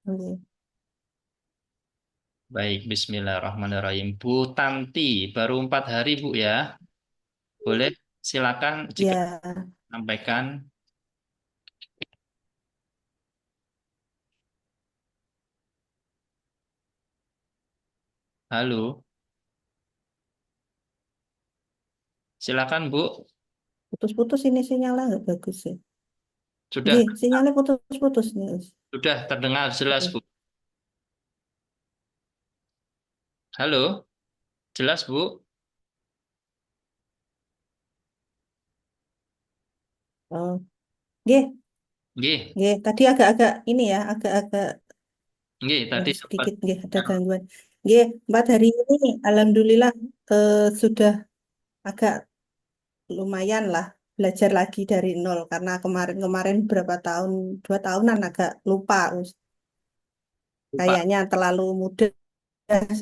Oke. Baik, Bismillahirrahmanirrahim. Bu Tanti, baru 4 hari Bu ya. Boleh silakan jika Ya, sampaikan. Halo, silakan Bu. putus-putus ini sinyalnya nggak bagus ya. Oke, Sudah, sinyalnya putus-putus nih. sudah terdengar jelas Bu. Oke. Halo, jelas Bu. Oh, oke, Nggih, oke. Tadi agak-agak ini ya, agak-agak nggih, tadi sempat. sedikit nggih ada gangguan. Oke, 4 hari ini, alhamdulillah sudah agak lumayan lah belajar lagi dari nol karena kemarin-kemarin berapa tahun, 2 tahunan agak lupa, Pak. kayaknya terlalu mudah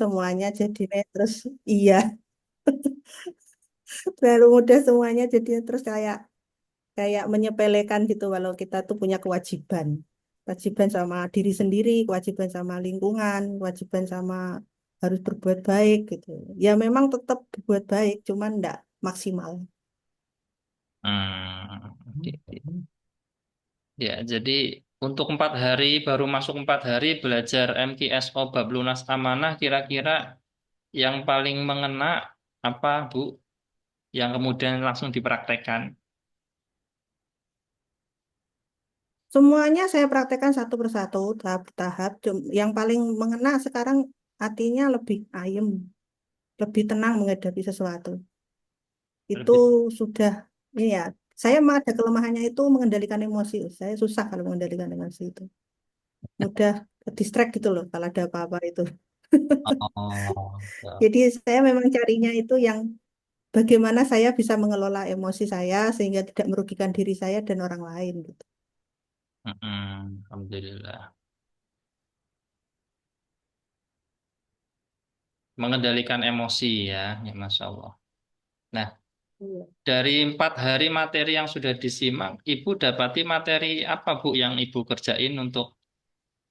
semuanya jadi terus iya terlalu mudah semuanya jadi terus kayak kayak menyepelekan gitu kalau kita tuh punya kewajiban. Kewajiban sama diri sendiri, kewajiban sama lingkungan, kewajiban sama harus berbuat baik gitu. Ya memang tetap berbuat baik, cuman enggak maksimal. Oke. Ya, jadi untuk 4 hari, baru masuk 4 hari belajar MKSO Bab Lunas Amanah, kira-kira yang paling mengena apa Bu? Yang kemudian langsung dipraktekkan. Semuanya saya praktekkan satu persatu, tahap bertahap. Yang paling mengena sekarang hatinya lebih ayem, lebih tenang menghadapi sesuatu. Itu Lebih. sudah, ini ya, saya mah ada kelemahannya itu mengendalikan emosi. Saya susah kalau mengendalikan emosi itu. Mudah distract gitu loh kalau ada apa-apa itu. Oh, ya. Jadi saya memang carinya itu yang bagaimana saya bisa mengelola emosi saya sehingga tidak merugikan diri saya dan orang lain gitu. Alhamdulillah. Mengendalikan emosi ya, ya Masya Allah. Nah, Iya. dari 4 hari materi yang sudah disimak, Ibu dapati materi apa Bu yang Ibu kerjain untuk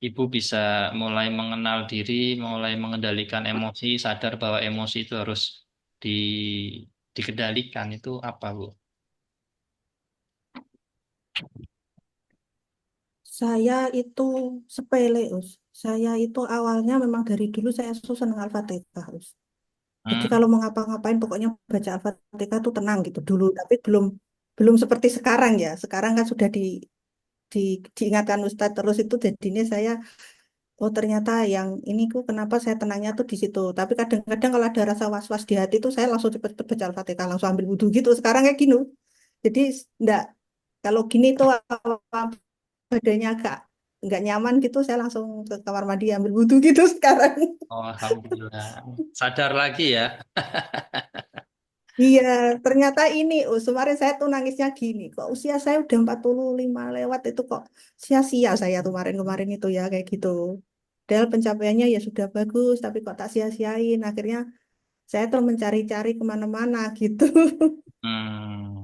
Ibu bisa mulai mengenal diri, mulai mengendalikan emosi, sadar bahwa emosi itu harus di, dikendalikan itu apa Bu? Saya itu sepele, Us. Saya itu awalnya memang dari dulu saya senang Al-Fatihah, Us. Jadi Hmm, kalau mau ngapa-ngapain pokoknya baca Al-Fatihah tuh tenang gitu dulu, tapi belum belum seperti sekarang ya. Sekarang kan sudah di, diingatkan Ustadz terus itu jadinya saya oh ternyata yang ini kok kenapa saya tenangnya tuh di situ. Tapi kadang-kadang kalau ada rasa was-was di hati tuh saya langsung cepet-cepet baca Al-Fatihah, langsung ambil wudhu gitu. Sekarang kayak gini. Jadi enggak kalau gini tuh badannya agak nggak nyaman gitu, saya langsung ke kamar mandi ambil wudhu gitu sekarang. oh, Alhamdulillah. Sadar lagi ya. Iya, ternyata ini, kemarin saya tuh nangisnya gini, kok usia saya udah 45 lewat itu kok sia-sia saya tuh kemarin-kemarin itu ya kayak gitu. Padahal pencapaiannya ya sudah bagus, tapi kok tak sia-siain. Akhirnya saya tuh mencari-cari kemana-mana gitu. Hmm.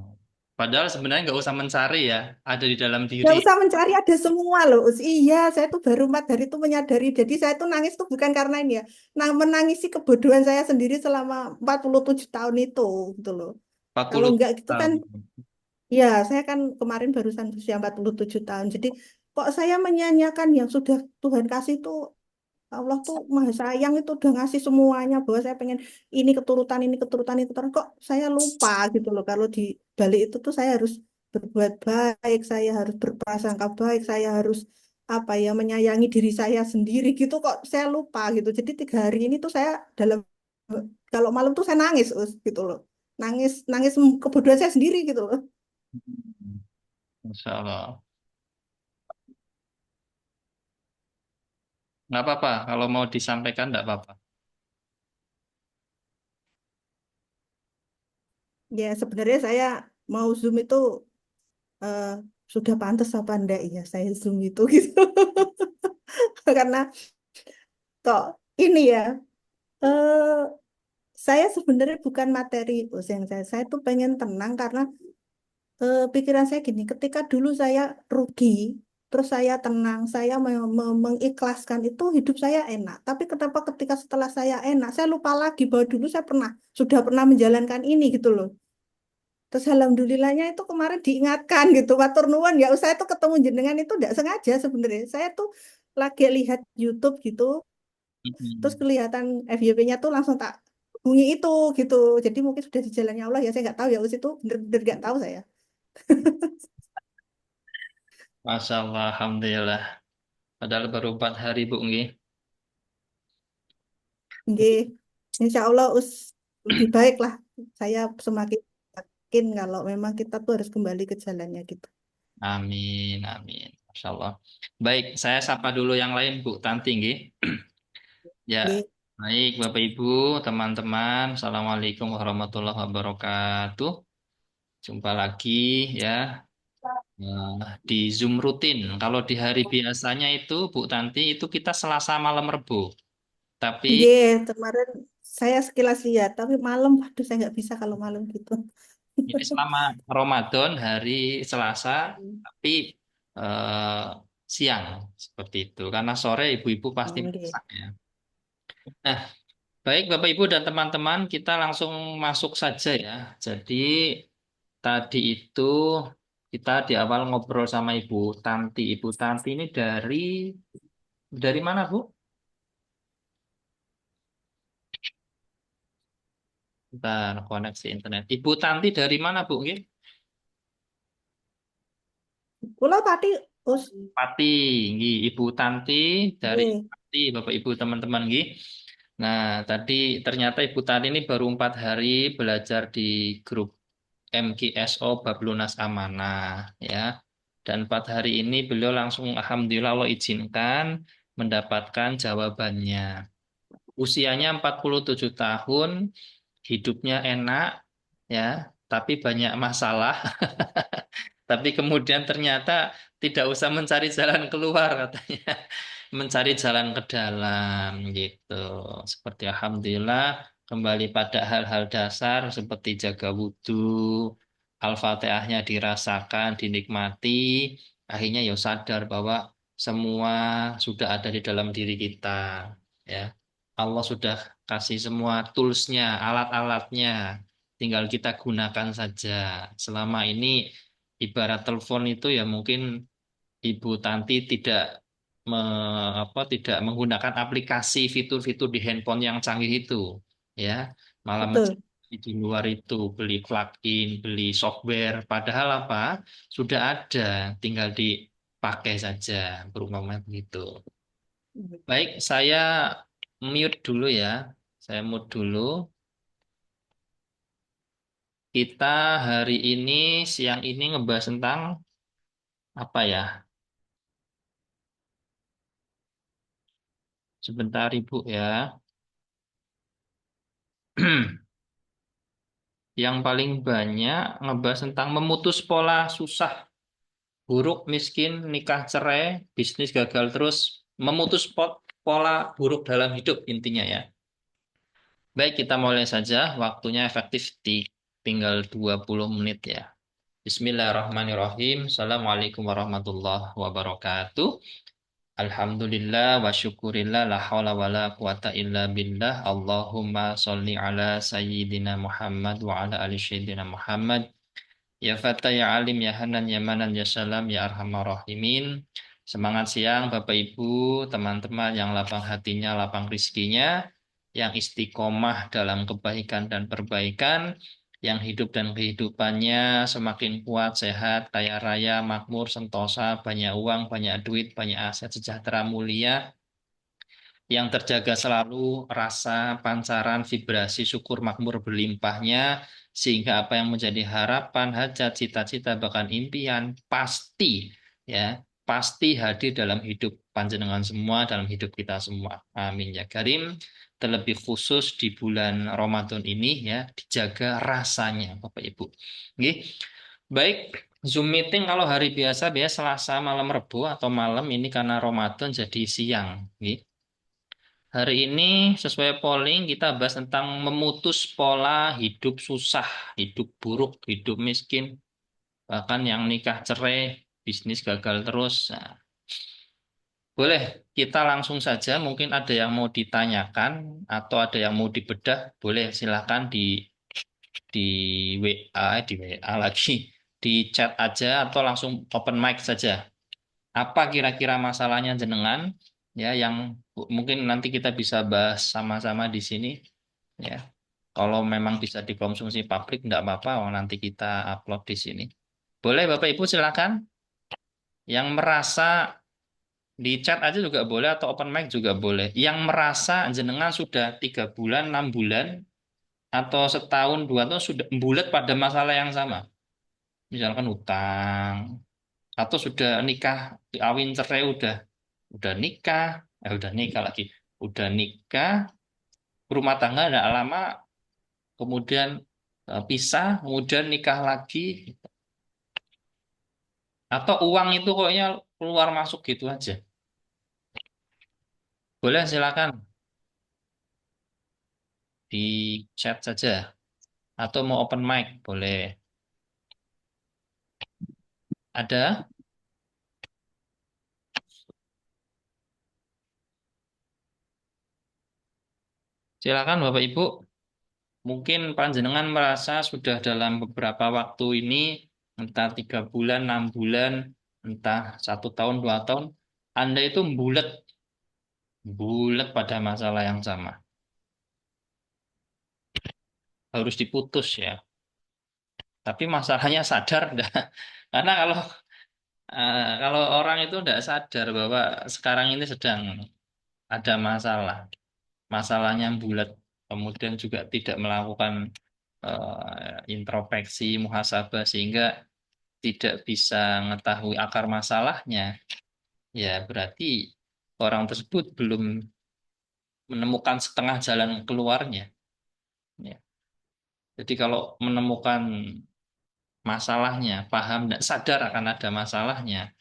Padahal sebenarnya nggak usah mencari ya, ada di dalam Nggak diri. usah mencari, ada semua loh. Iya, saya tuh baru 4 hari itu menyadari. Jadi saya tuh nangis tuh bukan karena ini ya. Nah, menangisi kebodohan saya sendiri selama 47 tahun itu gitu loh. Kalau 40 enggak gitu kan, tahun. ya saya kan kemarin barusan usia 47 tahun. Jadi kok saya menyanyiakan yang sudah Tuhan kasih tuh Allah tuh maha sayang itu udah ngasih semuanya bahwa saya pengen ini keturutan ini keturutan kok saya lupa gitu loh kalau di balik itu tuh saya harus berbuat baik saya harus berprasangka baik saya harus apa ya menyayangi diri saya sendiri gitu kok saya lupa gitu jadi 3 hari ini tuh saya dalam kalau malam tuh saya nangis gitu loh nangis nangis kebodohan saya sendiri gitu loh. Insya Allah. Nggak apa-apa, kalau mau disampaikan nggak apa-apa. Ya sebenarnya saya mau zoom itu eh, sudah pantas apa enggak ya saya zoom itu gitu karena kok ini ya eh saya sebenarnya bukan materi Us, yang saya tuh pengen tenang karena pikiran saya gini ketika dulu saya rugi terus saya tenang, saya mengikhlaskan itu, hidup saya enak. Tapi kenapa ketika setelah saya enak, saya lupa lagi bahwa dulu saya sudah pernah menjalankan ini gitu loh. Terus alhamdulillahnya itu kemarin diingatkan gitu, matur nuwun ya, saya tuh ketemu jenengan itu tidak sengaja sebenarnya. Saya tuh lagi lihat YouTube gitu, terus Mm-mm. kelihatan FYP-nya tuh langsung tak bunyi itu gitu. Jadi mungkin sudah di jalannya Allah ya, saya nggak tahu ya, us itu bener-bener nggak tahu saya. Masya Allah, Alhamdulillah. Padahal baru 4 hari, Bu. Nggih. Nggih, insya Allah lebih baik lah. Saya semakin yakin kalau memang kita tuh harus kembali ke jalannya gitu. Amin, amin. Masya Allah. Baik, saya sapa dulu yang lain, Bu Tanti, nggih. Ya, Nggih, baik Bapak Ibu, teman-teman. Assalamualaikum warahmatullahi wabarakatuh. Jumpa lagi ya di Zoom rutin. Kalau di hari biasanya itu, Bu Tanti, itu kita Selasa malam Rebo. Tapi nggih, kemarin saya sekilas lihat, tapi malam, waduh saya nggak bisa kalau malam gitu. ini selama Ramadan hari Selasa, tapi eh, siang seperti itu. Karena sore ibu-ibu pasti Nggih. masak ya. Nah, baik Bapak Ibu dan teman-teman, kita langsung masuk saja ya. Jadi tadi itu kita di awal ngobrol sama Ibu Tanti. Ibu Tanti ini dari mana, Bu? Bentar, koneksi internet. Ibu Tanti dari mana, Bu? Nggih? Kula tadi us Pati, nggih. Ibu Tanti dari nggih, Pati, Bapak Ibu teman-teman, nggih. Nah, tadi ternyata Ibu Tanti ini baru 4 hari belajar di grup MKSO Bab Lunas Amanah, ya. Dan 4 hari ini beliau langsung, alhamdulillah Allah izinkan mendapatkan jawabannya. Usianya 47 tahun, hidupnya enak, ya, tapi banyak masalah. Tapi kemudian ternyata tidak usah mencari jalan keluar katanya. Mencari jalan ke dalam gitu. Seperti alhamdulillah kembali pada hal-hal dasar seperti jaga wudhu, Al-Fatihahnya dirasakan, dinikmati, akhirnya ya sadar bahwa semua sudah ada di dalam diri kita, ya. Allah sudah kasih semua toolsnya, alat-alatnya, tinggal kita gunakan saja. Selama ini ibarat telepon itu ya mungkin Ibu Tanti tidak menggunakan aplikasi fitur-fitur di handphone yang canggih itu, ya, malah betul. mencari di luar itu beli plugin, beli software, padahal apa sudah ada, tinggal dipakai saja, berumpama begitu. Baik, saya mute dulu ya, saya mute dulu. Kita hari ini siang ini ngebahas tentang apa ya? Sebentar Ibu ya. Yang paling banyak ngebahas tentang memutus pola susah, buruk, miskin, nikah cerai, bisnis gagal terus, memutus pola buruk dalam hidup intinya ya. Baik, kita mulai saja. Waktunya efektif tinggal 20 menit ya. Bismillahirrahmanirrahim. Assalamualaikum warahmatullahi wabarakatuh. Alhamdulillah wa syukurillah la haula wa la quwata illa billah. Allahumma sholli ala sayyidina Muhammad wa ala ali sayyidina Muhammad. Ya Fatah, ya Alim, ya Hanan, ya Manan, ya Salam, ya Arhamar Rahimin. Semangat siang Bapak Ibu, teman-teman yang lapang hatinya, lapang rizkinya, yang istiqomah dalam kebaikan dan perbaikan, yang hidup dan kehidupannya semakin kuat, sehat, kaya raya, makmur, sentosa, banyak uang, banyak duit, banyak aset, sejahtera, mulia, yang terjaga selalu rasa pancaran vibrasi syukur makmur berlimpahnya, sehingga apa yang menjadi harapan, hajat, cita-cita, bahkan impian pasti ya pasti hadir dalam hidup panjenengan semua, dalam hidup kita semua. Amin ya Karim. Terlebih khusus di bulan Ramadan ini ya, dijaga rasanya Bapak Ibu. Nggih. Baik, Zoom meeting kalau hari biasa biasa Selasa malam Rebo atau malam, ini karena Ramadan jadi siang, nggih. Hari ini sesuai polling kita bahas tentang memutus pola hidup susah, hidup buruk, hidup miskin, bahkan yang nikah cerai. bisnis gagal terus. Nah, boleh kita langsung saja. Mungkin ada yang mau ditanyakan atau ada yang mau dibedah. Boleh silahkan di WA, di WA lagi, di chat aja atau langsung open mic saja. Apa kira-kira masalahnya jenengan? Ya, yang mungkin nanti kita bisa bahas sama-sama di sini. Ya, kalau memang bisa dikonsumsi publik, enggak apa-apa. Nanti kita upload di sini. Boleh, Bapak Ibu, silakan. Yang merasa di chat aja juga boleh atau open mic juga boleh. Yang merasa jenengan sudah 3 bulan, 6 bulan, atau setahun, 2 tahun sudah bulat pada masalah yang sama. Misalkan utang, atau sudah nikah, kawin cerai udah nikah, udah nikah lagi, udah nikah, rumah tangga tidak lama, kemudian pisah, kemudian nikah lagi, atau uang itu kayaknya keluar masuk gitu aja. Boleh silakan di chat saja, atau mau open mic boleh. Ada? Silakan Bapak Ibu. Mungkin panjenengan merasa sudah dalam beberapa waktu ini, entah 3 bulan, 6 bulan, entah 1 tahun, 2 tahun, Anda itu bulat, bulat pada masalah yang sama. Harus diputus ya. Tapi masalahnya sadar enggak? Karena kalau orang itu tidak sadar bahwa sekarang ini sedang ada masalah, masalahnya bulat, kemudian juga tidak melakukan introspeksi, muhasabah, sehingga tidak bisa mengetahui akar masalahnya, ya berarti orang tersebut belum menemukan setengah jalan keluarnya. Ya. Jadi kalau menemukan masalahnya, paham dan sadar akan ada masalahnya,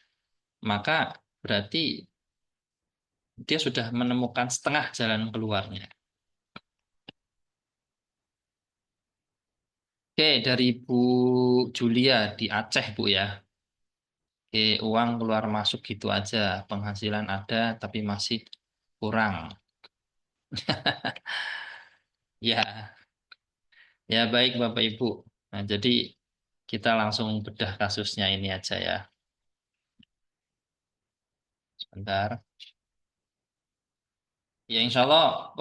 maka berarti dia sudah menemukan setengah jalan keluarnya. Oke, dari Bu Julia di Aceh, Bu ya. Oke, uang keluar masuk gitu aja, penghasilan ada tapi masih kurang. Ya, ya baik Bapak Ibu. Nah, jadi kita langsung bedah kasusnya ini aja ya. Sebentar. Ya insya Allah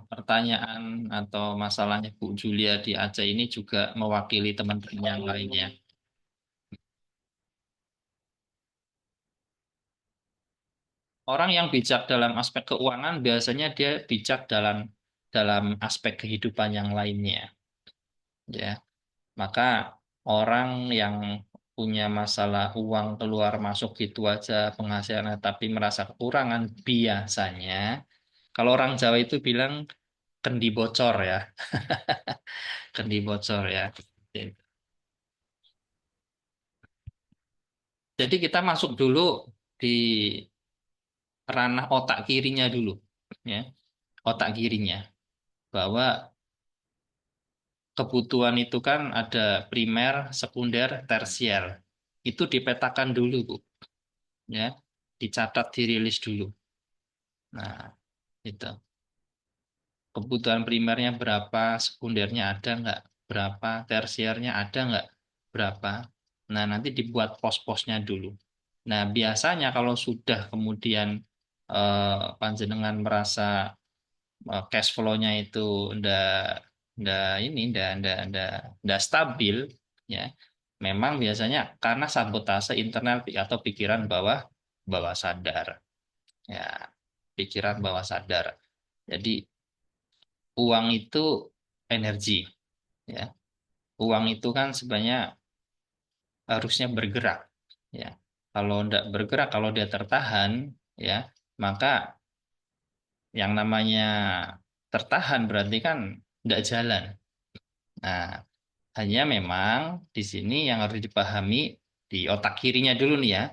pertanyaan atau masalahnya Bu Julia di Aceh ini juga mewakili teman-teman yang lainnya. Orang yang bijak dalam aspek keuangan biasanya dia bijak dalam dalam aspek kehidupan yang lainnya. Ya, maka orang yang punya masalah uang keluar masuk gitu aja penghasilan tapi merasa kekurangan biasanya kalau orang Jawa itu bilang kendi bocor ya, kendi bocor ya. Jadi kita masuk dulu di ranah otak kirinya dulu, ya, otak kirinya bahwa kebutuhan itu kan ada primer, sekunder, tersier. Itu dipetakan dulu, Bu, ya, dicatat, dirilis dulu. Nah, itu. Kebutuhan primernya berapa, sekundernya ada nggak, berapa, tersiernya ada nggak, berapa. Nah, nanti dibuat pos-posnya dulu. Nah, biasanya kalau sudah kemudian panjenengan merasa cash flow-nya itu ndak ndak ini ndak stabil, ya, memang biasanya karena sabotase internal atau pikiran bawah bawah sadar, ya, pikiran bawah sadar. Jadi uang itu energi, ya. Uang itu kan sebenarnya harusnya bergerak, ya. Kalau tidak bergerak, kalau dia tertahan, ya, maka yang namanya tertahan berarti kan tidak jalan. Nah, hanya memang di sini yang harus dipahami di otak kirinya dulu nih ya,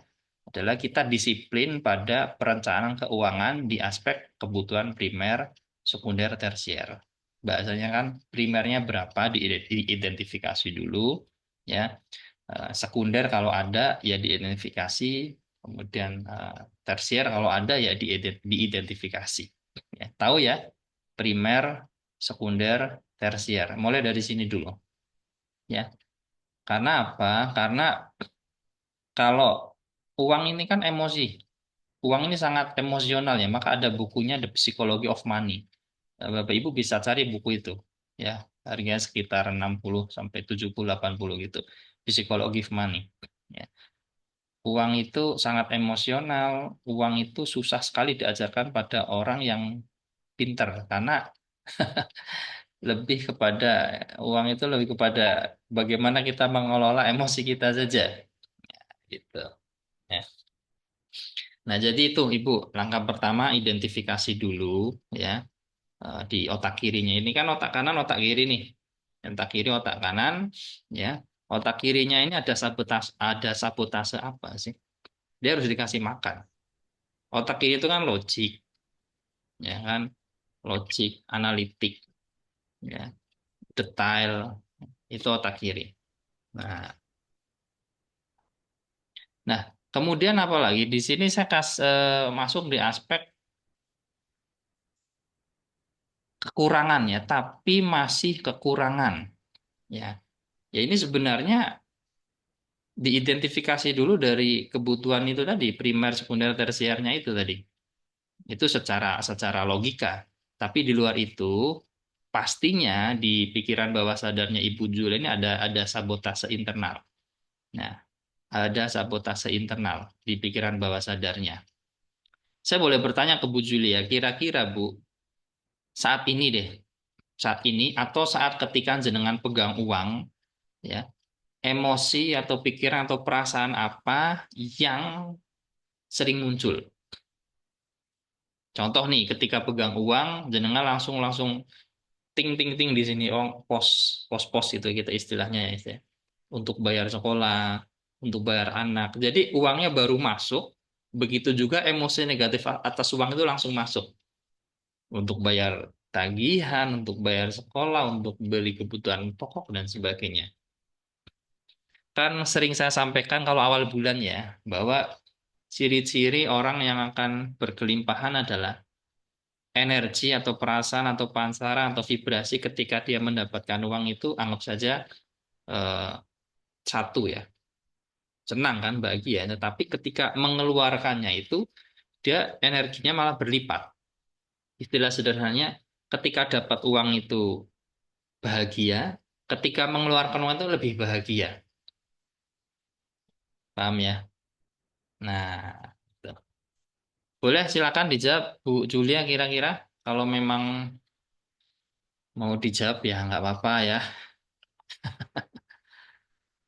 adalah kita disiplin pada perencanaan keuangan di aspek kebutuhan primer, sekunder, tersier. Bahasanya kan primernya berapa diidentifikasi dulu, ya. Sekunder kalau ada ya diidentifikasi, kemudian tersier kalau ada ya diidentifikasi. Ya, tahu ya, primer, sekunder, tersier. Mulai dari sini dulu ya. Karena apa? Karena kalau uang ini kan emosi. Uang ini sangat emosional ya, maka ada bukunya The Psychology of Money. Bapak Ibu bisa cari buku itu ya. Harganya sekitar 60 sampai 70 80 gitu. Psychology of Money. Ya. Uang itu sangat emosional, uang itu susah sekali diajarkan pada orang yang pinter karena lebih kepada uang itu lebih kepada bagaimana kita mengelola emosi kita saja gitu ya. Nah, jadi itu Ibu, langkah pertama identifikasi dulu ya, di otak kirinya. Ini kan otak kanan, otak kiri nih. Otak kiri, otak kanan ya. Otak kirinya ini ada sabotase apa sih? Dia harus dikasih makan. Otak kiri itu kan logik, ya kan? Logik, analitik, ya, detail, itu otak kiri. Nah, nah, kemudian apa lagi? Di sini saya masuk di aspek kekurangan ya, tapi masih kekurangan ya. Ya ini sebenarnya diidentifikasi dulu dari kebutuhan itu tadi, primer, sekunder, tersiernya itu tadi. Itu secara logika. Tapi di luar itu pastinya di pikiran bawah sadarnya Ibu Julia ini ada sabotase internal. Nah, ada sabotase internal di pikiran bawah sadarnya. Saya boleh bertanya ke Bu Julia, kira-kira Bu, saat ini deh, saat ini atau saat ketika jenengan pegang uang, ya, emosi atau pikiran atau perasaan apa yang sering muncul? Contoh nih, ketika pegang uang, jenengan langsung langsung ting ting ting di sini, oh pos pos pos itu kita istilahnya ya, untuk bayar sekolah, untuk bayar anak. Jadi uangnya baru masuk, begitu juga emosi negatif atas uang itu langsung masuk untuk bayar tagihan, untuk bayar sekolah, untuk beli kebutuhan pokok dan sebagainya. Kan sering saya sampaikan kalau awal bulan ya, bahwa ciri-ciri orang yang akan berkelimpahan adalah energi atau perasaan atau pancaran atau vibrasi ketika dia mendapatkan uang itu anggap saja eh, satu ya, senang kan, bahagia, tetapi ketika mengeluarkannya itu dia energinya malah berlipat. Istilah sederhananya, ketika dapat uang itu bahagia, ketika mengeluarkan uang itu lebih bahagia. Paham ya? Nah, gitu. Boleh silakan dijawab Bu Julia kira-kira kalau memang mau dijawab ya nggak apa-apa ya.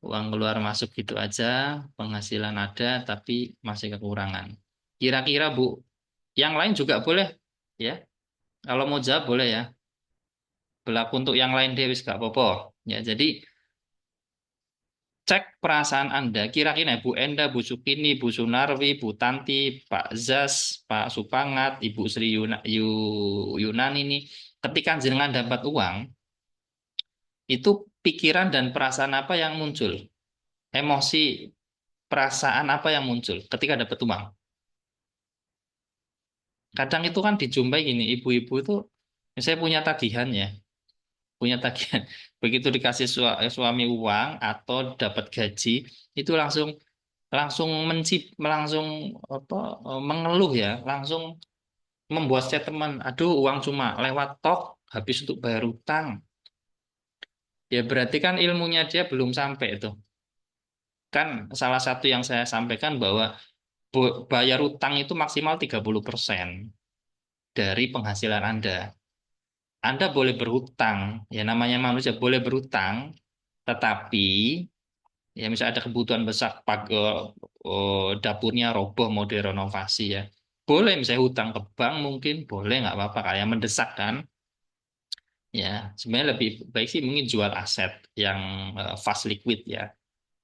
Uang keluar masuk gitu aja, penghasilan ada tapi masih kekurangan. Kira-kira Bu, yang lain juga boleh ya. Kalau mau jawab boleh ya. Berlaku untuk yang lain deh wis gak apa-apa. Ya, jadi cek perasaan Anda. Kira-kira Bu Enda, Bu Sukini, Bu Sunarwi, Bu Tanti, Pak Zas, Pak Supangat, Ibu Sri Yunani ini, ketika jenengan dapat uang, itu pikiran dan perasaan apa yang muncul? Emosi, perasaan apa yang muncul ketika dapat uang? Kadang itu kan dijumpai gini, ibu-ibu itu, saya punya tagihan ya, punya tagihan. Begitu dikasih suami uang atau dapat gaji, itu langsung langsung langsung apa mengeluh ya, langsung membuat statement, aduh uang cuma lewat tok, habis untuk bayar utang. Ya berarti kan ilmunya dia belum sampai itu. Kan salah satu yang saya sampaikan bahwa bayar utang itu maksimal 30% dari penghasilan Anda. Anda boleh berhutang, ya namanya manusia boleh berhutang, tetapi ya misalnya ada kebutuhan besar, dapurnya roboh mau direnovasi ya. Boleh misalnya hutang ke bank mungkin, boleh nggak apa-apa, kayak mendesak kan. Ya, sebenarnya lebih baik sih mungkin jual aset yang fast liquid ya.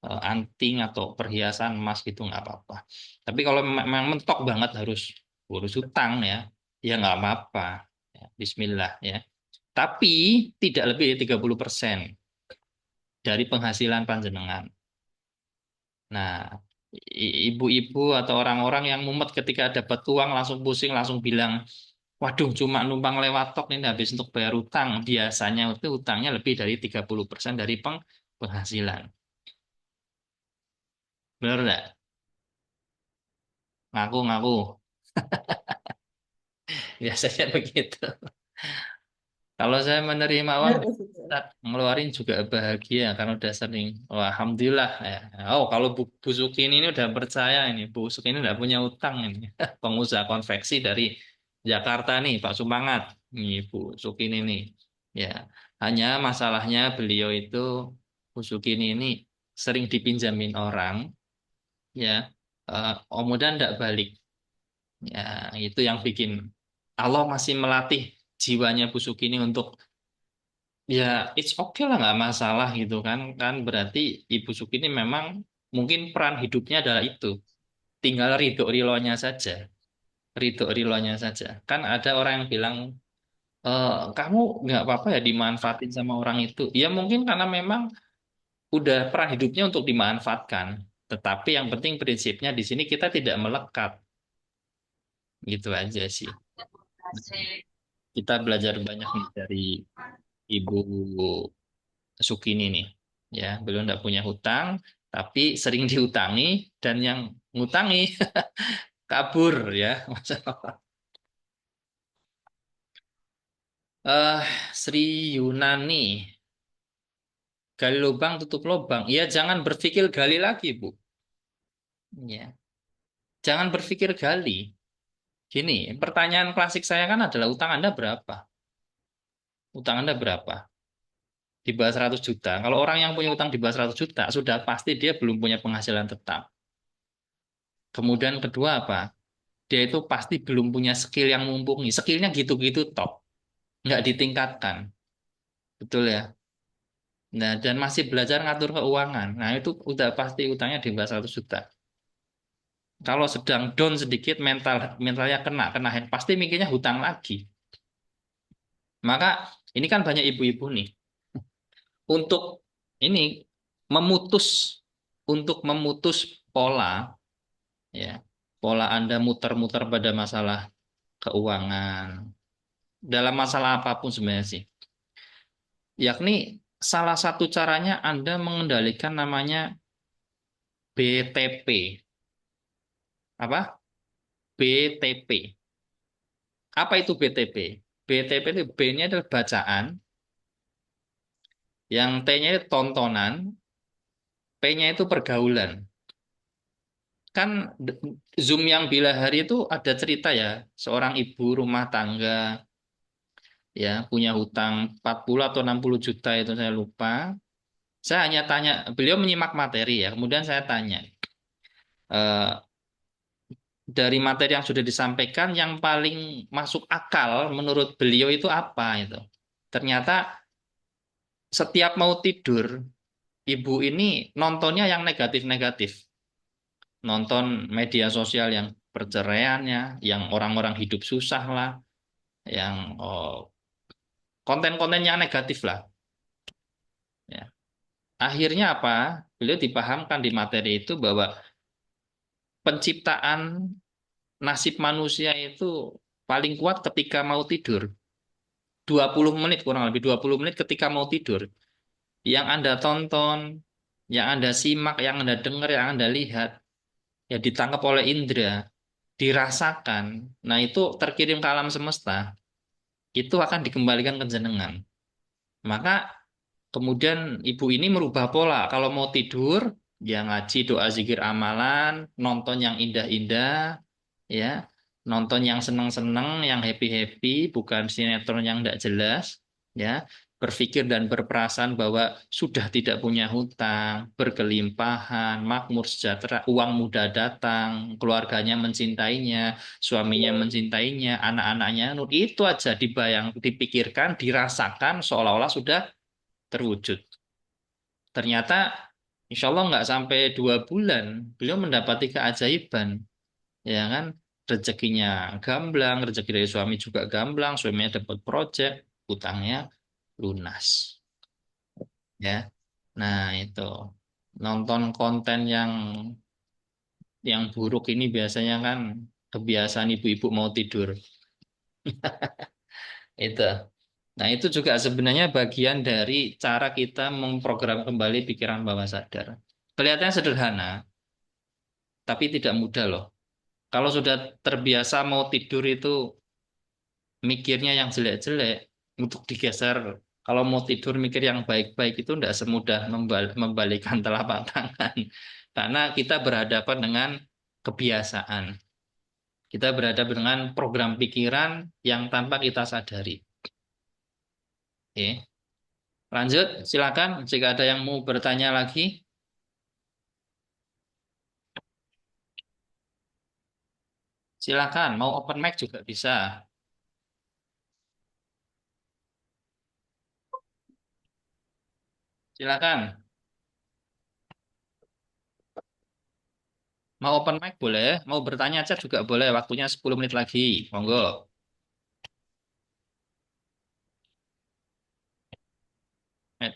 Anting atau perhiasan emas gitu nggak apa-apa. Tapi kalau memang mentok banget harus urus hutang ya, ya nggak apa-apa. Ya, Bismillah ya. Tapi tidak lebih dari 30% dari penghasilan panjenengan. Nah, ibu-ibu atau orang-orang yang mumet ketika dapat uang langsung pusing, langsung bilang, waduh, cuma numpang lewat tok ini habis untuk bayar utang. Biasanya itu utangnya lebih dari 30% dari penghasilan. Benar nggak? Ngaku-ngaku. Biasanya begitu. Kalau saya menerima uang, Benar itu. ngeluarin juga bahagia karena udah sering. Wah, alhamdulillah ya. Oh, kalau Bu Sukin ini udah percaya ini. Bu Sukin ini udah punya utang ini. Pengusaha konveksi dari Jakarta nih, Pak Sumangat. Nih, Bu Sukin ini. Ya, hanya masalahnya beliau itu, Bu Sukin ini sering dipinjamin orang, ya. Om Muda ndak balik. Ya, itu yang bikin Allah masih melatih jiwanya Bu Sukin ini untuk ya, it's okay lah, nggak masalah gitu kan. Kan berarti Ibu Suki ini memang mungkin peran hidupnya adalah itu. Tinggal ridho rilonya saja. Ridho rilonya saja. Kan ada orang yang bilang, kamu nggak apa-apa ya dimanfaatin sama orang itu. Ya mungkin karena memang udah peran hidupnya untuk dimanfaatkan. Tetapi yang penting prinsipnya di sini kita tidak melekat. Gitu aja sih. Kita belajar banyak nih dari Ibu Sukini nih. Ya, beliau tidak punya hutang, tapi sering diutangi dan yang ngutangi kabur ya. Eh, Sri Yunani, gali lubang tutup lubang. Ya, jangan berpikir gali lagi, Bu. Ya, jangan berpikir gali. Gini, pertanyaan klasik saya kan adalah utang Anda berapa? Utang Anda berapa? Di bawah 100 juta. Kalau orang yang punya utang di bawah 100 juta, sudah pasti dia belum punya penghasilan tetap. Kemudian kedua apa? Dia itu pasti belum punya skill yang mumpuni. Skillnya gitu-gitu top, nggak ditingkatkan, betul ya. Nah, dan masih belajar ngatur keuangan. Nah, itu udah pasti utangnya di bawah 100 juta. Kalau sedang down sedikit, mentalnya kena, kena hand, pasti mikirnya hutang lagi. Maka ini kan banyak ibu-ibu nih. Untuk ini memutus, untuk memutus pola, ya, pola Anda muter-muter pada masalah keuangan, dalam masalah apapun sebenarnya sih. Yakni salah satu caranya Anda mengendalikan namanya BTP. Apa? BTP. Apa itu BTP? BTP itu B-nya adalah bacaan, yang T-nya itu tontonan, P-nya itu pergaulan. Kan Zoom yang Bilahari itu ada cerita ya, seorang ibu rumah tangga ya punya hutang 40 atau 60 juta itu saya lupa. Saya hanya tanya, beliau menyimak materi ya, kemudian saya tanya, eh, dari materi yang sudah disampaikan yang paling masuk akal menurut beliau itu apa itu. Ternyata setiap mau tidur, ibu ini nontonnya yang negatif-negatif. Nonton media sosial yang perceraiannya, yang orang-orang hidup susah lah, yang konten-konten yang negatif lah. Ya. Akhirnya apa? Beliau dipahamkan di materi itu bahwa penciptaan nasib manusia itu paling kuat ketika mau tidur. 20 menit, kurang lebih 20 menit ketika mau tidur. Yang Anda tonton, yang Anda simak, yang Anda dengar, yang Anda lihat, ya ditangkap oleh indera, dirasakan. Nah, itu terkirim ke alam semesta, itu akan dikembalikan ke jenengan. Maka kemudian ibu ini merubah pola. Kalau mau tidur, ya ngaji doa zikir amalan, nonton yang indah-indah, ya, nonton yang seneng-seneng, yang happy-happy, bukan sinetron yang tidak jelas, ya, berpikir dan berperasaan bahwa sudah tidak punya hutang, berkelimpahan, makmur sejahtera, uang mudah datang, keluarganya mencintainya, suaminya mencintainya, anak-anaknya, itu aja dibayang, dipikirkan, dirasakan seolah-olah sudah terwujud. Ternyata insya Allah nggak sampai 2 bulan, beliau mendapati keajaiban, ya kan? Rezekinya gamblang, rezeki dari suami juga gamblang, suaminya dapat proyek, utangnya lunas, ya. Nah itu. nonton konten yang buruk ini biasanya kan kebiasaan ibu-ibu mau tidur. Itu. Nah, itu juga sebenarnya bagian dari cara kita memprogram kembali pikiran bawah sadar. Kelihatannya sederhana, tapi tidak mudah loh. Kalau sudah terbiasa mau tidur itu mikirnya yang jelek-jelek untuk digeser. Kalau mau tidur mikir yang baik-baik itu tidak semudah membalikan telapak tangan. Karena kita berhadapan dengan kebiasaan. Kita berhadapan dengan program pikiran yang tanpa kita sadari. Oke. Lanjut, silakan jika ada yang mau bertanya lagi, silakan. Mau open mic juga bisa. Silakan. Mau open mic boleh, mau bertanya chat juga boleh. Waktunya 10 menit lagi. Monggo. Eh,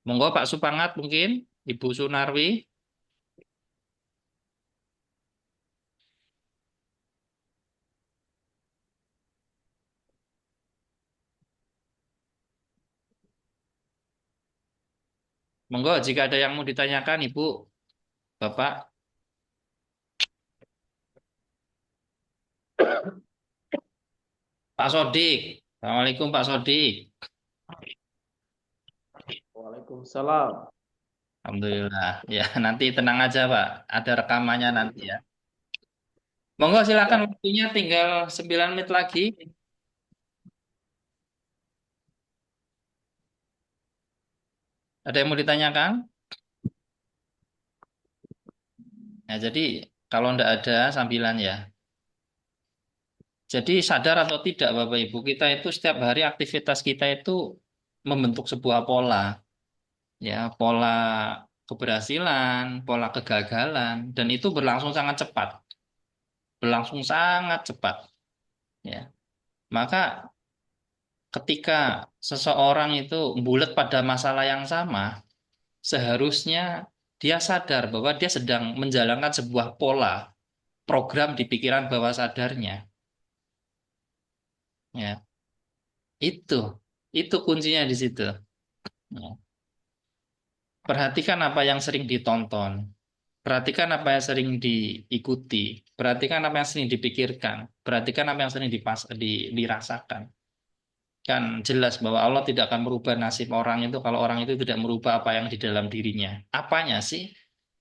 Monggo Pak Supangat mungkin, Ibu Sunarwi. Monggo jika ada yang mau ditanyakan Ibu, Bapak, Pak Sodik. Assalamualaikum Pak Sodik. Waalaikumsalam. Alhamdulillah. Ya, nanti tenang aja Pak. Ada rekamannya nanti ya. Monggo silakan Ya, waktunya tinggal 9 menit lagi. Ada yang mau ditanyakan? Nah, jadi kalau ndak ada sambilan ya. Jadi sadar atau tidak Bapak Ibu, kita itu setiap hari aktivitas kita itu membentuk sebuah pola, ya, pola keberhasilan, pola kegagalan, dan itu berlangsung sangat cepat, berlangsung sangat cepat, ya. Maka ketika seseorang itu bulat pada masalah yang sama, seharusnya dia sadar bahwa dia sedang menjalankan sebuah pola program di pikiran bawah sadarnya, ya. Itu, itu kuncinya di situ. Ya. Perhatikan apa yang sering ditonton. Perhatikan apa yang sering diikuti. Perhatikan apa yang sering dipikirkan. Perhatikan apa yang sering dirasakan. Kan jelas bahwa Allah tidak akan merubah nasib orang itu kalau orang itu tidak merubah apa yang di dalam dirinya. Apanya sih?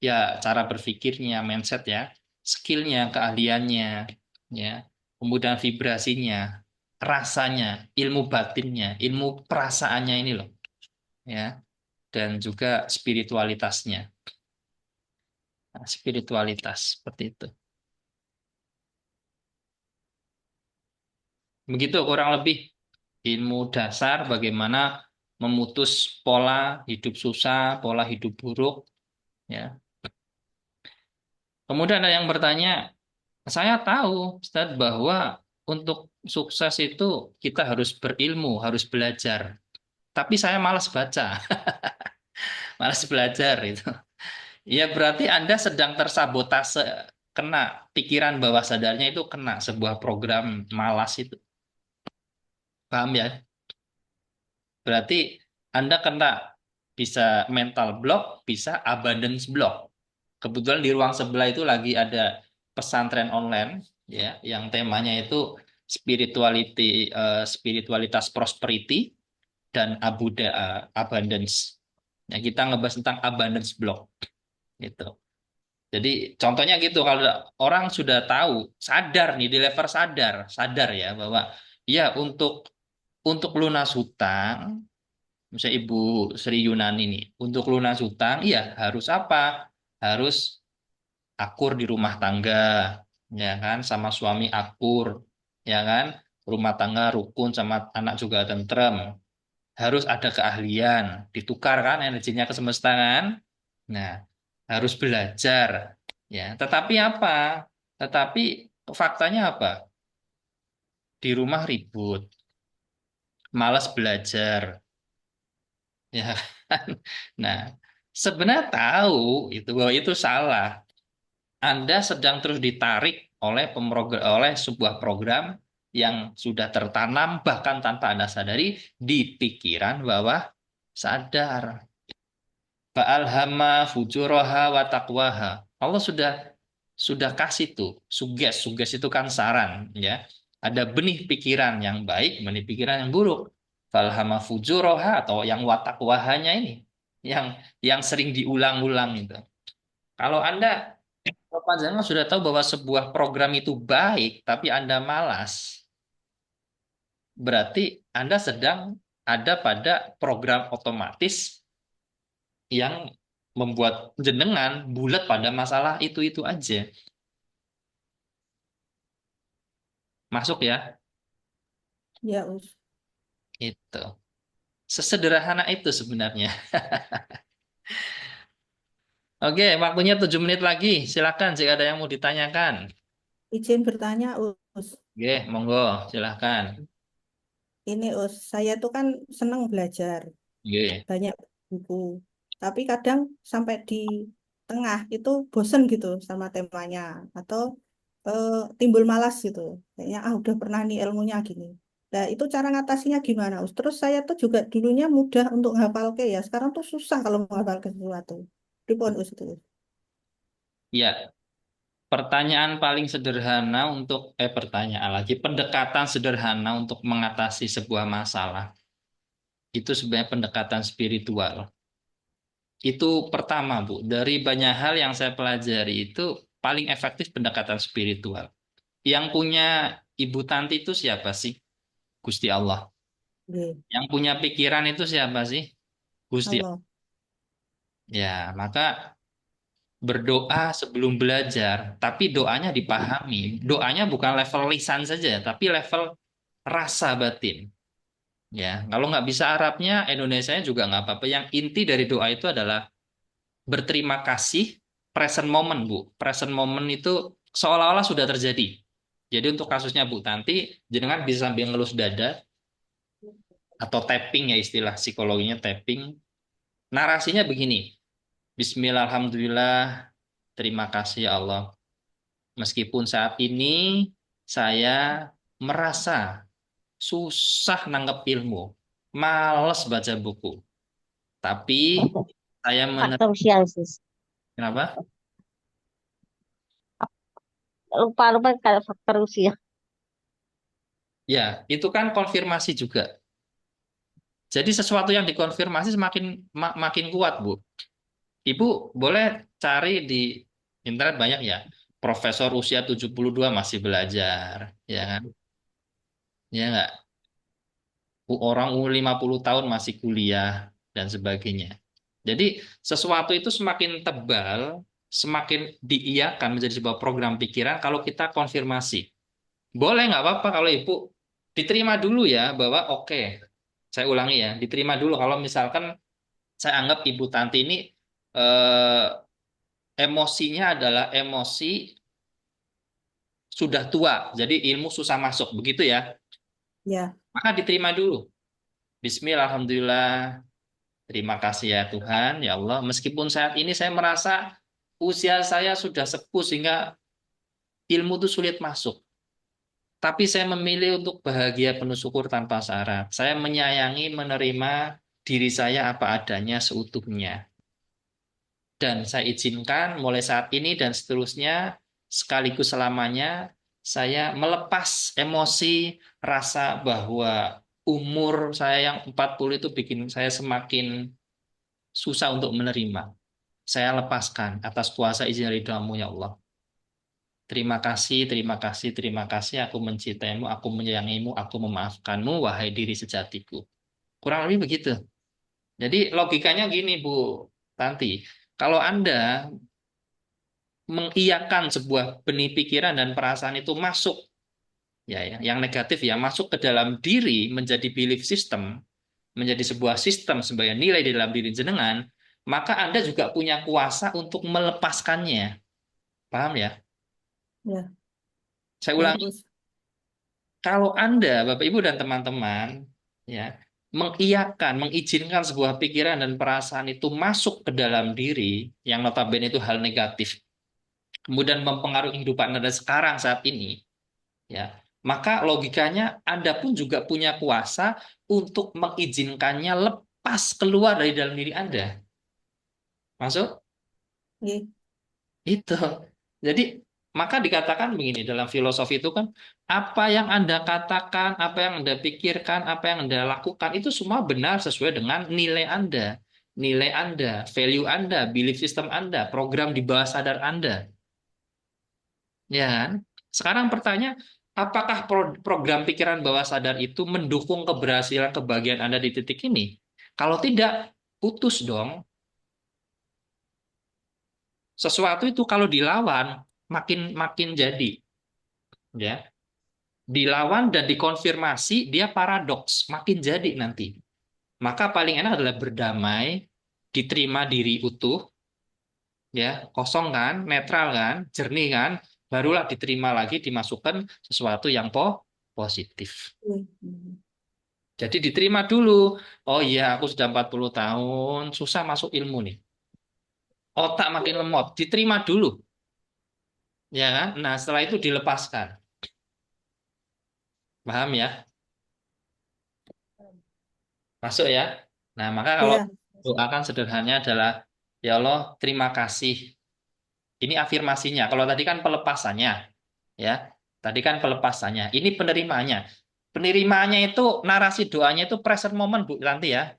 Ya cara berpikirnya, mindset ya, skillnya, keahliannya, ya, kemudian vibrasinya, rasanya, ilmu batinnya, ilmu perasaannya ini loh, ya, dan juga spiritualitasnya. Nah, spiritualitas seperti itu. Begitu kurang lebih ilmu dasar bagaimana memutus pola hidup susah, pola hidup buruk, ya. Kemudian ada yang bertanya, saya tahu Ustaz bahwa untuk sukses itu kita harus berilmu, harus belajar. Tapi saya malas baca, malas belajar itu. Ya berarti Anda sedang tersabotase, kena pikiran bawah sadarnya itu kena sebuah program malas itu. Paham ya? Berarti Anda kena bisa mental block, bisa abundance block. Kebetulan di ruang sebelah itu lagi ada pesantren online ya yang temanya itu spirituality spiritualitas prosperity dan abundance. Ya, kita ngebahas tentang abundance block gitu. Jadi contohnya gitu kalau orang sudah tahu, sadar nih di level sadar, sadar ya bahwa ya untuk lunas hutang misalnya Ibu Sri Yunani nih, untuk lunas hutang, iya harus apa? Harus akur di rumah tangga, ya kan? Sama suami akur, ya kan? Rumah tangga rukun sama anak juga tentrem. Harus ada keahlian, ditukar kan energinya ke semesta kan? Nah, harus belajar, ya. Tetapi apa? Tetapi faktanya apa? Di rumah ribut, malas belajar, Ya kan? Nah, sebenarnya tahu itu bahwa itu salah. Anda sedang terus ditarik oleh sebuah program yang sudah tertanam bahkan tanpa Anda sadari di pikiran bawah sadar. Fa'alhama fujuraha wa taqwaha. Allah sudah kasih tuh suges itu kan saran ya. Ada benih pikiran yang baik, benih pikiran yang buruk. Falhama fujuraha atau yang watakwahanya ini yang yang sering diulang-ulang itu. Kalau Anda kalau Panjenengan sudah tahu bahwa sebuah program itu baik, tapi Anda malas, berarti Anda sedang ada pada program otomatis yang membuat jenengan bulat pada masalah itu aja. Masuk ya? Ya, Us. Itu. Sesederhana itu sebenarnya. Oke, waktunya 7 menit lagi. Silakan jika ada yang mau ditanyakan. Izin bertanya, Us. Oke, monggo, silakan. Ini, Us, saya tuh kan seneng belajar, Oke. banyak buku. Tapi kadang sampai di tengah itu bosen gitu sama temanya. Atau eh, timbul malas gitu. Kayaknya, udah pernah nih ilmunya gini. Nah, itu cara ngatasinya gimana, Us? Terus saya tuh juga dulunya mudah untuk ngapal ke ya. Sekarang tuh susah kalau menghafal ke sesuatu. Pripun, Us, itu. Ya, pertanyaan paling sederhana pertanyaan lagi, pendekatan sederhana untuk mengatasi sebuah masalah. Itu sebenarnya pendekatan spiritual. Itu pertama, Bu. Dari banyak hal yang saya pelajari itu paling efektif pendekatan spiritual. Yang punya Ibu Tanti itu siapa sih? Gusti Allah. Nggih. Yang punya pikiran itu siapa sih? Gusti Allah. Allah. Ya, maka berdoa sebelum belajar, tapi doanya dipahami. Doanya bukan level lisan saja, tapi level rasa batin. Ya, kalau nggak bisa Arabnya, Indonesianya juga nggak apa-apa. Yang inti dari doa itu adalah berterima kasih present moment, Bu. Present moment itu seolah-olah sudah terjadi. Jadi untuk kasusnya Bu Tanti, jenengan bisa sambil ngelus dada atau tapping ya istilah psikologinya tapping. Narasinya begini. Bismillah, alhamdulillah, terima kasih ya Allah. Meskipun saat ini saya merasa susah nanggep ilmu, males baca buku. Tapi saya Faktor menerima. usia sih. Kenapa? Lupa-lupa kalau faktor usia. Ya, itu kan konfirmasi juga. Jadi sesuatu yang dikonfirmasi makin kuat, Bu. Ibu boleh cari di internet banyak ya. Profesor usia 72 masih belajar, ya kan? Ya nggak? Orang umur 50 tahun masih kuliah dan sebagainya. Jadi sesuatu itu semakin tebal, semakin diiyakan menjadi sebuah program pikiran kalau kita konfirmasi. Boleh nggak apa-apa kalau Ibu diterima dulu ya bahwa oke, saya ulangi ya, diterima dulu kalau misalkan saya anggap Ibu Tanti ini eh, emosinya adalah emosi sudah tua, jadi ilmu susah masuk, begitu ya. Ya, Maka diterima dulu. Bismillah, alhamdulillah, terima kasih ya Tuhan, ya Allah. Meskipun saat ini saya merasa usia saya sudah sepuh sehingga ilmu itu sulit masuk. Tapi saya memilih untuk bahagia penuh syukur tanpa syarat. Saya menyayangi, menerima diri saya apa adanya seutuhnya. Dan saya izinkan mulai saat ini dan seterusnya, sekaligus selamanya, saya melepas emosi, rasa bahwa umur saya yang 40 itu bikin saya semakin susah untuk menerima. Saya lepaskan atas kuasa izin ridhamu ya Allah. Terima kasih, terima kasih, terima kasih. Aku mencintaimu, aku menyayangimu, aku memaafkanmu, wahai diri sejatiku. Kurang lebih begitu. Jadi logikanya gini, Bu Tanti. Kalau Anda mengiyakan sebuah benih pikiran dan perasaan itu masuk, ya, yang negatif ya, masuk ke dalam diri menjadi belief system, menjadi sebuah sistem sebagai nilai di dalam diri jenengan, maka Anda juga punya kuasa untuk melepaskannya. Paham ya? ya, Saya baik, ulangi, Us. kalau Anda, Bapak Ibu dan teman-teman, ya, mengiyakan, mengizinkan sebuah pikiran dan perasaan itu masuk ke dalam diri, yang notabene itu hal negatif, kemudian mempengaruhi kehidupan Anda sekarang saat ini, ya, maka logikanya Anda pun juga punya kuasa untuk mengizinkannya lepas keluar dari dalam diri Anda. Masuk? Nggih. Itu. Jadi, maka dikatakan begini dalam filosofi itu kan, apa yang Anda katakan, apa yang Anda pikirkan, apa yang Anda lakukan, itu semua benar sesuai dengan nilai Anda. Nilai Anda, value Anda, belief system Anda, program di bawah sadar Anda. Ya kan? Sekarang pertanyaan, apakah program pikiran bawah sadar itu mendukung keberhasilan kebahagiaan Anda di titik ini? Kalau tidak, putus dong. Sesuatu itu kalau dilawan, makin makin jadi. Ya, dilawan dan dikonfirmasi, dia paradoks, makin jadi nanti. Maka paling enak adalah berdamai, diterima diri utuh, ya, kosong kan, netral kan, jernih kan, barulah diterima lagi, dimasukkan sesuatu yang positif. Hmm. Jadi diterima dulu. Oh iya, aku sudah 40 tahun, susah masuk ilmu nih. Otak makin lemot, diterima dulu. Ya kan? Nah, setelah itu dilepaskan. Paham ya? Masuk ya? Nah, maka kalau Ya. doa kan sederhananya adalah, ya Allah, terima kasih. Ini afirmasinya. Kalau tadi kan pelepasannya, ya. Tadi kan pelepasannya. Ini penerimanya. Penerimaannya itu, narasi doanya itu present moment, Bu, nanti ya.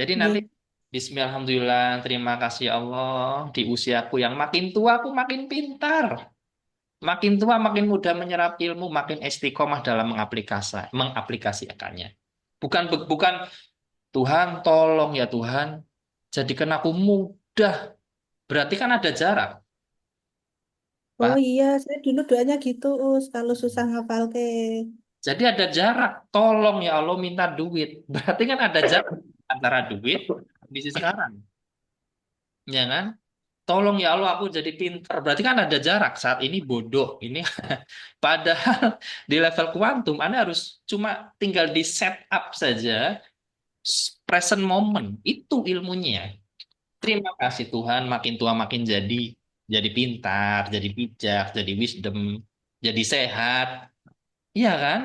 Jadi nanti, Nggih. Bismillahirrahmanirrahim, terima kasih Allah, di usiaku yang makin tua, aku makin pintar. Makin tua, makin mudah menyerap ilmu, makin istiqomah dalam mengaplikasikannya. Bukan Tuhan, tolong ya Tuhan, jadikan aku mudah. Berarti kan ada jarak, Oh Pak. iya, saya dulu doanya gitu, kalau susah ngafal ke. Jadi ada jarak. Tolong ya Allah minta duit. Berarti kan ada jarak antara duit kondisi sekarang. Ya kan? Tolong ya Allah aku jadi pinter. Berarti kan ada jarak. Saat ini bodoh. Ini padahal di level kuantum Anda harus cuma tinggal di setup saja present moment. Itu ilmunya. Terima kasih Tuhan, makin tua makin jadi pintar, jadi bijak, jadi wisdom, jadi sehat. Iya kan?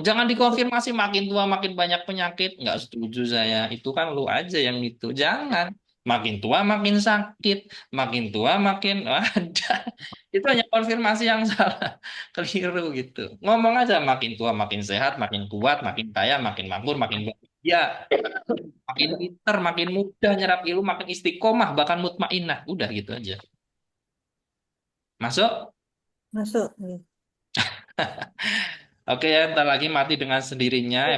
Jangan dikonfirmasi makin tua makin banyak penyakit. Nggak setuju saya. Itu kan lu aja yang itu. Jangan. Makin tua makin sakit, makin tua makin ada. Itu hanya konfirmasi yang salah, keliru gitu. Ngomong aja makin tua makin sehat, makin kuat, makin kaya, makin makmur, makin bahagia, makin pinter, makin mudah nyerap ilmu, makin istiqomah, bahkan mutmainah. Udah gitu aja. Masuk? Masuk. Nggih. Oke ya, ntar lagi mati dengan sendirinya.